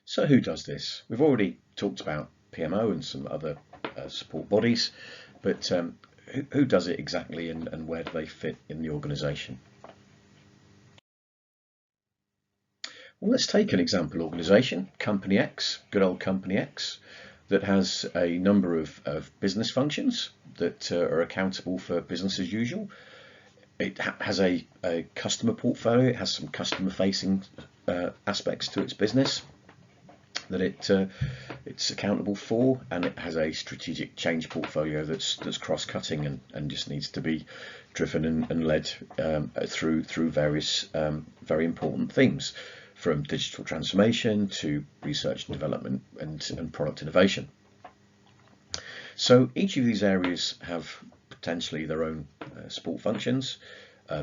So who does this? We've already talked about PMO and some other support bodies, but who does it exactly, and where do they fit in the organisation? Well, let's take an example organisation, Company X, good old Company X, that has a number of business functions that are accountable for business as usual. It has a customer portfolio, it has some customer facing aspects to its business that it's accountable for, and it has a strategic change portfolio that's cross-cutting and just needs to be driven and led through various very important themes, from digital transformation to research and development and product innovation. So each of these areas have potentially their own support functions,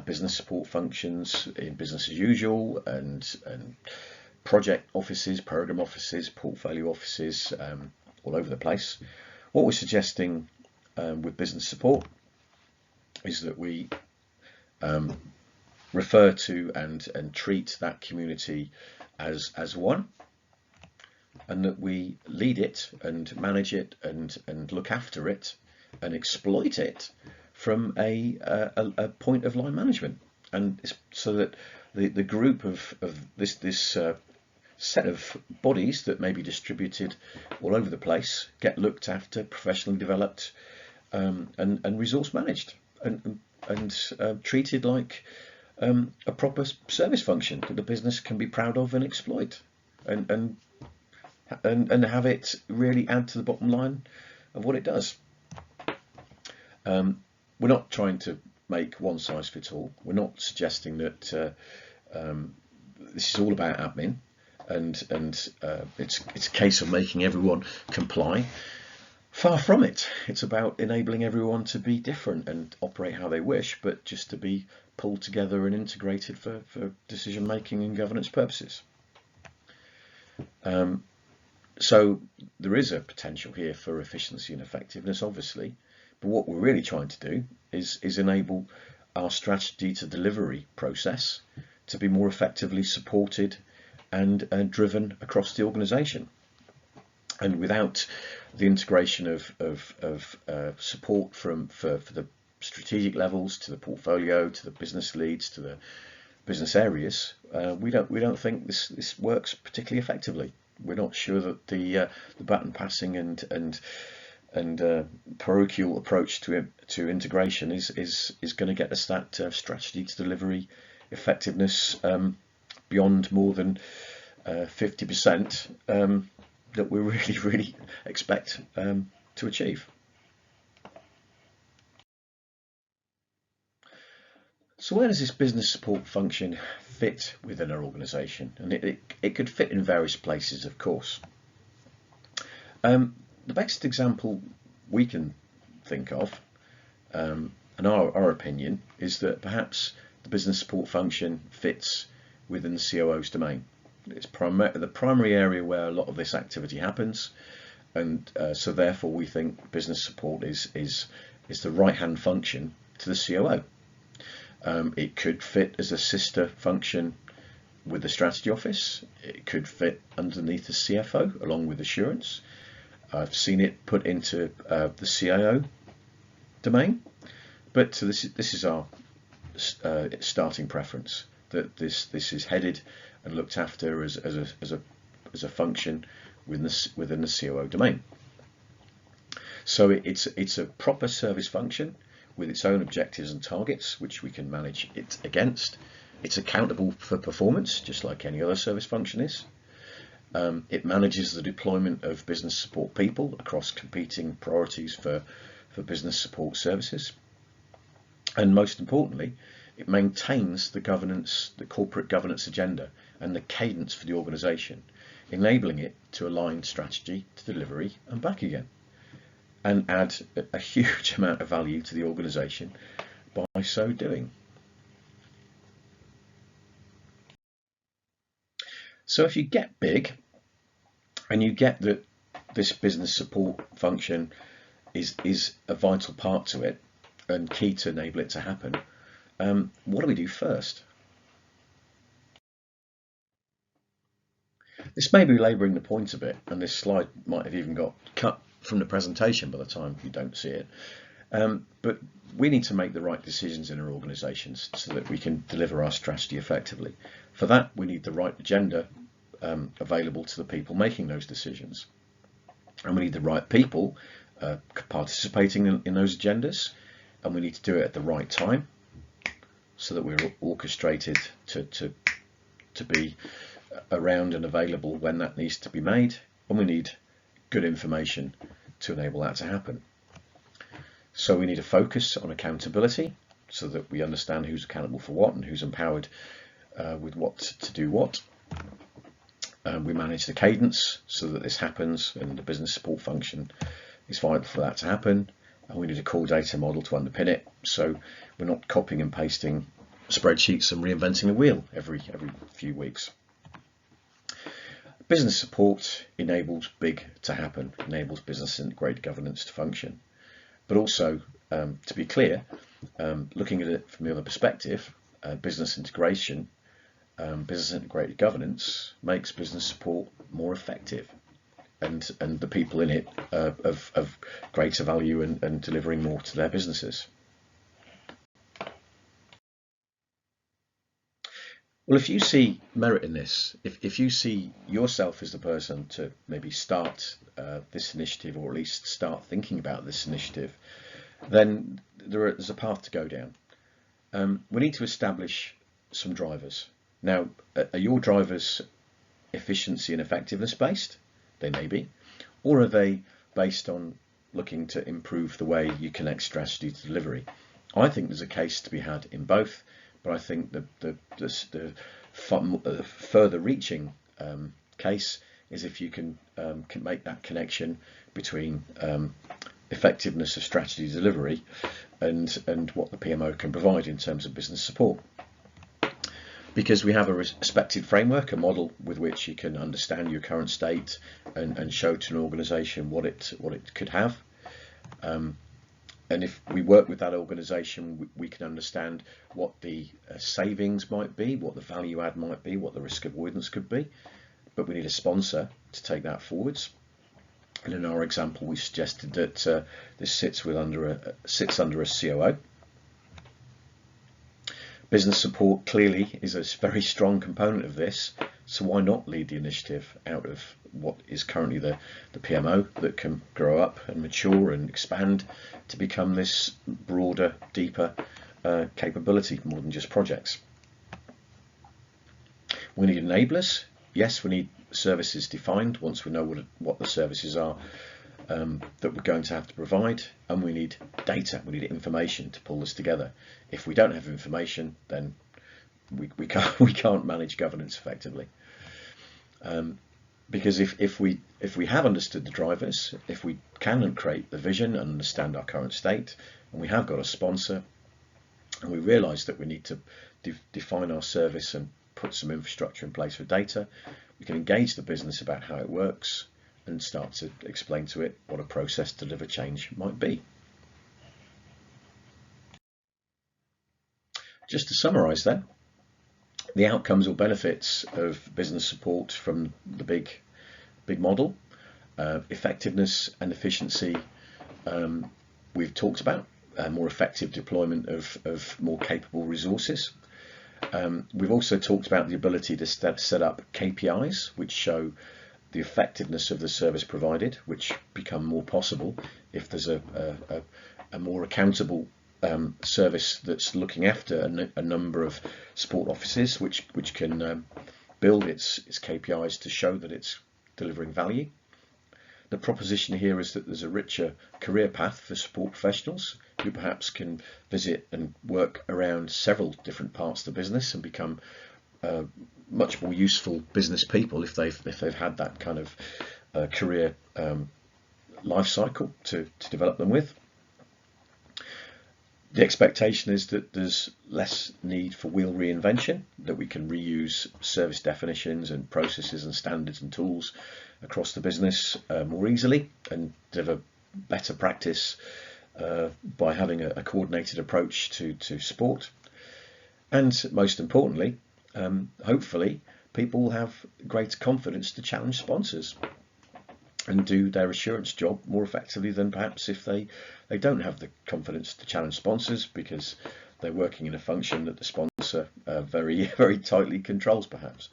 business support functions in business as usual, and project offices, program offices, portfolio offices, all over the place. What we're suggesting with business support is that we refer to and treat that community as one, and that we lead it and manage it and look after it and exploit it from a point of line management, and so that the group of this set of bodies that may be distributed all over the place get looked after, professionally developed, and resource managed, and treated like a proper service function that the business can be proud of and exploit, and have it really add to the bottom line of what it does. We're not trying to make one size fits all. We're not suggesting that this is all about admin, and it's a case of making everyone comply. Far from it. It's about enabling everyone to be different and operate how they wish, but just to be pulled together and integrated for decision making and governance purposes. So there is a potential here for efficiency and effectiveness, obviously, but what we're really trying to do is enable our strategy to delivery process to be more effectively supported and driven across the organisation. And without the integration of support for the strategic levels, to the portfolio, to the business leads, to the business areas, we don't think this works particularly effectively. We're not sure that the baton passing and parochial approach to integration is going to get us that strategy to delivery effectiveness beyond more than 50%. That we really expect to achieve. So where does this business support function fit within our organisation? And it could fit in various places, of course. The best example we can think of, and our opinion, is that perhaps the business support function fits within the COO's domain. It's the primary area where a lot of this activity happens, and so therefore we think business support is the right-hand function to the COO. It could fit as a sister function with the strategy office. It could fit underneath the CFO along with assurance. I've seen it put into the CIO domain, but this is our starting preference, that this is headed and looked after as a function within the COO domain. So it's a proper service function with its own objectives and targets, which we can manage it against. It's accountable for performance, just like any other service function is. It manages the deployment of business support people across competing priorities for business support services. And most importantly, it maintains the corporate governance agenda and the cadence for the organisation, enabling it to align strategy to delivery and back again, and add a huge amount of value to the organisation by so doing. So if you get big and you get that this business support function is a vital part to it and key to enable it to happen, what do we do first? This may be labouring the point a bit, and this slide might have even got cut from the presentation by the time you don't see it. But we need to make the right decisions in our organisations so that we can deliver our strategy effectively. For that, we need the right agenda available to the people making those decisions. And we need the right people participating in those agendas, and we need to do it at the right time so that we're orchestrated to be around and available when that needs to be made, and we need good information to enable that to happen. So we need a focus on accountability so that we understand who's accountable for what and who's empowered with what to do what. We manage the cadence so that this happens, and the business support function is vital for that to happen. And we need a core data model to underpin it, so we're not copying and pasting spreadsheets and reinventing the wheel every few weeks. Business support enables big to happen, enables business integrated governance to function. But also, to be clear, looking at it from the other perspective, business integration, business integrated governance makes business support more effective, and the people in it of greater value and delivering more to their businesses. Well, if you see merit in this, if you see yourself as the person to maybe start this initiative, or at least start thinking about this initiative, then there's a path to go down. We need to establish some drivers. Now, are your drivers efficiency and effectiveness based? They may be. Or are they based on looking to improve the way you connect strategy to delivery? I think there's a case to be had in both, but I think the further reaching case is if you can make that connection between effectiveness of strategy delivery and what the PMO can provide in terms of business support. Because we have a respected framework, a model with which you can understand your current state and show to an organisation what it could have. And if we work with that organisation, we can understand what the savings might be, what the value add might be, what the risk avoidance could be. But we need a sponsor to take that forwards. And in our example, we suggested that this sits under a COO. Business support clearly is a very strong component of this, so why not lead the initiative out of what is currently the PMO that can grow up and mature and expand to become this broader, deeper capability, more than just projects. We need enablers. Yes, we need services defined once we know what the services are that we're going to have to provide, and we need data, we need information to pull this together. If we don't have information, then we can't manage governance effectively. Because if we have understood the drivers, if we can create the vision and understand our current state, and we have got a sponsor, and we realise that we need to define our service and put some infrastructure in place for data, we can engage the business about how it works and start to explain to it what a process to deliver change might be. Just to summarise then, the outcomes or benefits of business support from the big model, effectiveness and efficiency we've talked about, more effective deployment of more capable resources. We've also talked about the ability to set up KPIs which show the effectiveness of the service provided, which become more possible if there's a more accountable service that's looking after a number of support offices, which can build its KPIs to show that it's delivering value. The proposition here is that there's a richer career path for support professionals who perhaps can visit and work around several different parts of the business and become much more useful business people if they've had that kind of career life cycle to develop them with. The expectation is that there's less need for wheel reinvention, that we can reuse service definitions and processes and standards and tools across the business more easily and deliver better practice by having a coordinated approach to support. And most importantly, hopefully, people will have greater confidence to challenge sponsors and do their assurance job more effectively than perhaps if they don't have the confidence to challenge sponsors, because they're working in a function that the sponsor very, very tightly controls perhaps.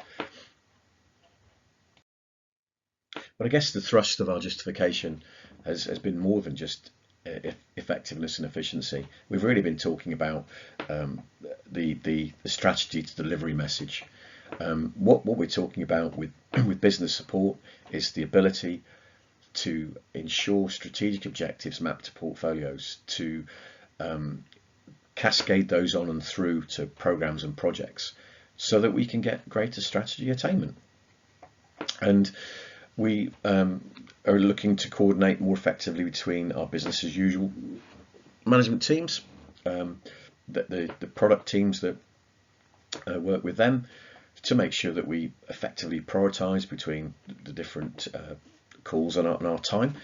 But I guess the thrust of our justification has been more than just effectiveness and efficiency. We've really been talking about the strategy to delivery message. What we're talking about with business support is the ability to ensure strategic objectives mapped to portfolios, to cascade those on and through to programs and projects, so that we can get greater strategy attainment. And we are looking to coordinate more effectively between our business as usual management teams, the product teams that work with them, to make sure that we effectively prioritize between the different calls on our time.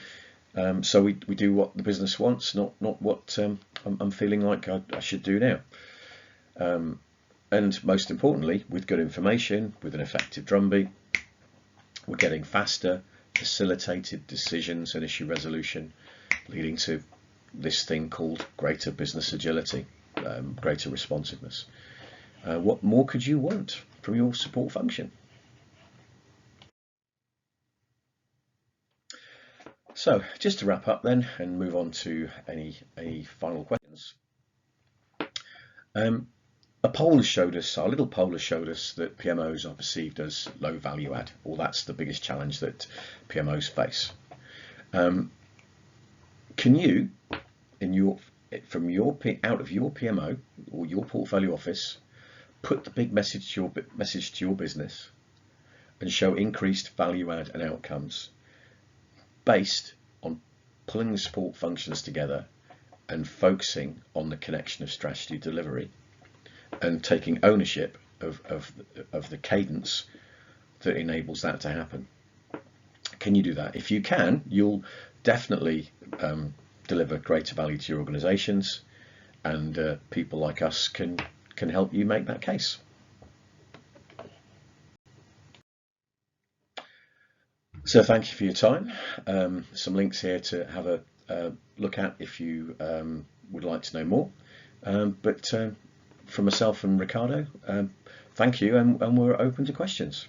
So we do what the business wants, not what I'm feeling like I should do now. And most importantly, with good information, with an effective drumbeat, we're getting faster, facilitated decisions and issue resolution, leading to this thing called greater business agility, greater responsiveness. What more could you want from your support function? So just to wrap up then and move on to any final questions. A poll has showed us, our little poll has showed us that PMOs are perceived as low value add, or that's the biggest challenge that PMOs face. Can you, out of your PMO or your portfolio office, put the big message to your business and show increased value add and outcomes based on pulling the support functions together and focusing on the connection of strategy delivery, and taking ownership of the cadence that enables that to happen? Can you do that? If you can, you'll definitely deliver greater value to your organizations, and people like us can help you make that case. So thank you for your time. Some links here to have a look at if you would like to know more. But from myself and Ricardo, thank you, and we're open to questions.